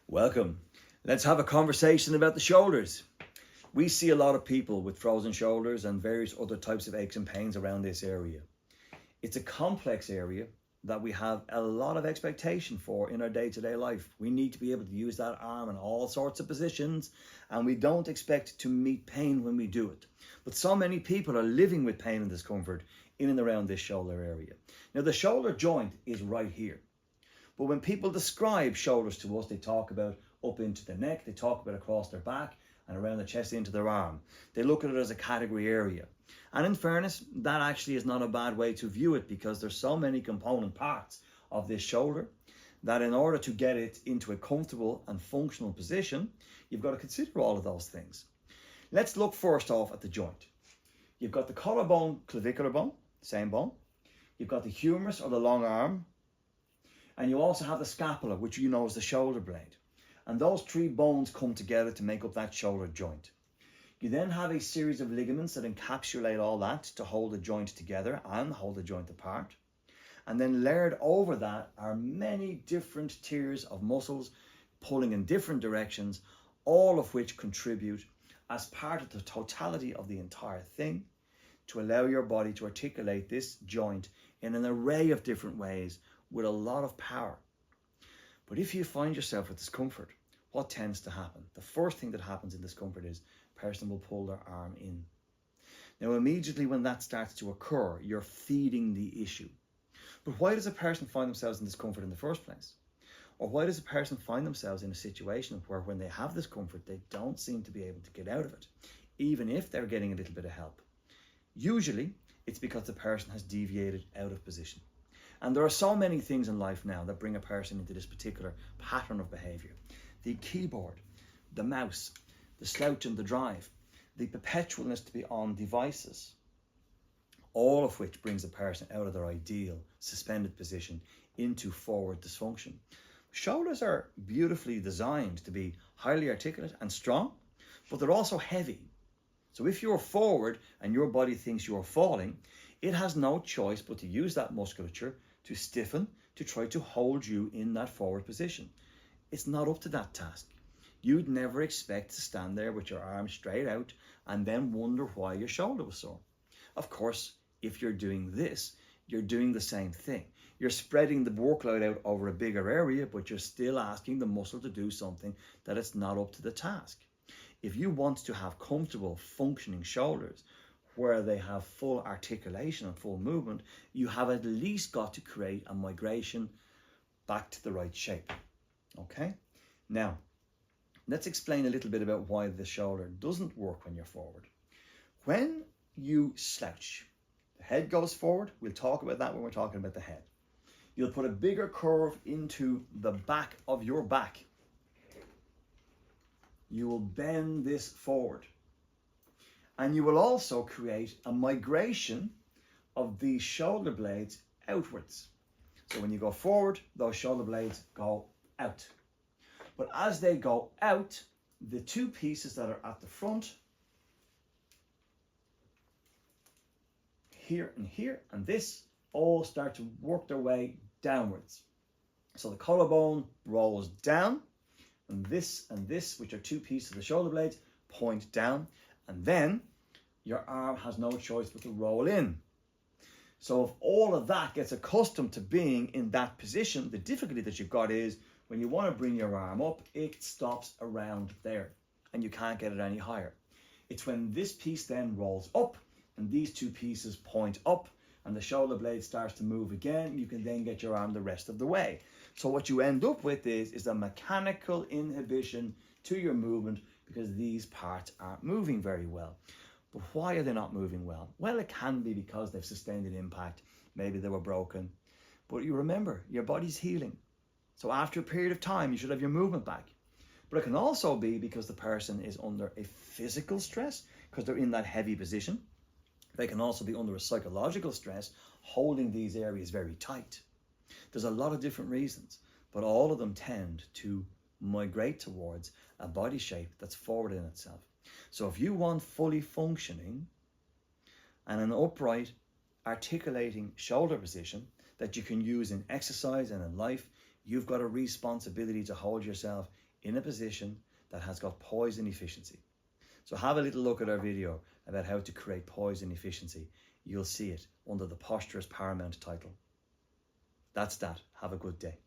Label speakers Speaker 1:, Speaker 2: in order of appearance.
Speaker 1: Welcome. Let's have a conversation about the shoulders. We see a lot of people with frozen shoulders and various other types of aches and pains around this area. It's a complex area that we have a lot of expectation for in our day-to-day life. We need to be able to use that arm in all sorts of positions, and we don't expect to meet pain when we do it. But so many people are living with pain and discomfort in and around this shoulder area. Now, the shoulder joint is right here. But when people describe shoulders to us, they talk about up into the neck, they talk about across their back and around the chest into their arm. They look at it as a category area. And in fairness, that actually is not a bad way to view it, because there's so many component parts of this shoulder that in order to get it into a comfortable and functional position, you've got to consider all of those things. Let's look first off at the joint. You've got the collarbone, clavicular bone, same bone. You've got the humerus or the long arm. And you also have the scapula, which you know is the shoulder blade. And those three bones come together to make up that shoulder joint. You then have a series of ligaments that encapsulate all that to hold the joint together and hold the joint apart. And then layered over that are many different tiers of muscles pulling in different directions, all of which contribute as part of the totality of the entire thing to allow your body to articulate this joint in an array of different ways with a lot of power. But if you find yourself with discomfort, what tends to happen? The first thing that happens in discomfort is a person will pull their arm in. Now, immediately when that starts to occur, you're feeding the issue. But why does a person find themselves in discomfort in the first place? Or why does a person find themselves in a situation where when they have discomfort, they don't seem to be able to get out of it, even if they're getting a little bit of help? Usually, it's because the person has deviated out of position. And there are so many things in life now that bring a person into this particular pattern of behavior. The keyboard, the mouse, the slouch in the drive, the perpetualness to be on devices, all of which brings a person out of their ideal suspended position into forward dysfunction. Shoulders are beautifully designed to be highly articulate and strong, but they're also heavy. So if you're forward and your body thinks you're falling, it has no choice but to use that musculature to stiffen, to try to hold you in that forward position. It's not up to that task. You'd never expect to stand there with your arms straight out and then wonder why your shoulder was sore. Of course, if you're doing this, you're doing the same thing. You're spreading the workload out over a bigger area, but you're still asking the muscle to do something that it's not up to the task. If you want to have comfortable, functioning shoulders, where they have full articulation and full movement, you have at least got to create a migration back to the right shape. Okay? Now, let's explain a little bit about why the shoulder doesn't work when you're forward. When you slouch, the head goes forward. We'll talk about that when we're talking about the head. You'll put a bigger curve into the back of your back. You will bend this forward. And you will also create a migration of these shoulder blades outwards. So when you go forward, those shoulder blades go out. But as they go out, the two pieces that are at the front, here and this, all start to work their way downwards. So the collarbone rolls down, and this, which are two pieces of the shoulder blades, point down. And then your arm has no choice but to roll in. So if all of that gets accustomed to being in that position, the difficulty that you've got is when you want to bring your arm up, it stops around there and you can't get it any higher. It's when this piece then rolls up and these two pieces point up and the shoulder blade starts to move again, you can then get your arm the rest of the way. So what you end up with is a mechanical inhibition to your movement, because these parts aren't moving very well. But why are they not moving well? Well, it can be because they've sustained an impact. Maybe they were broken. But you remember, your body's healing. So after a period of time, you should have your movement back. But it can also be because the person is under a physical stress, because they're in that heavy position. They can also be under a psychological stress, holding these areas very tight. There's a lot of different reasons, but all of them tend to migrate towards a body shape that's forward in itself. So if you want fully functioning and an upright, articulating shoulder position that you can use in exercise and in life, you've got a responsibility to hold yourself in a position that has got poison efficiency. So have a little look at our video about how to create poison efficiency. You'll see it under the Posture is Paramount title. That's that. Have a good day.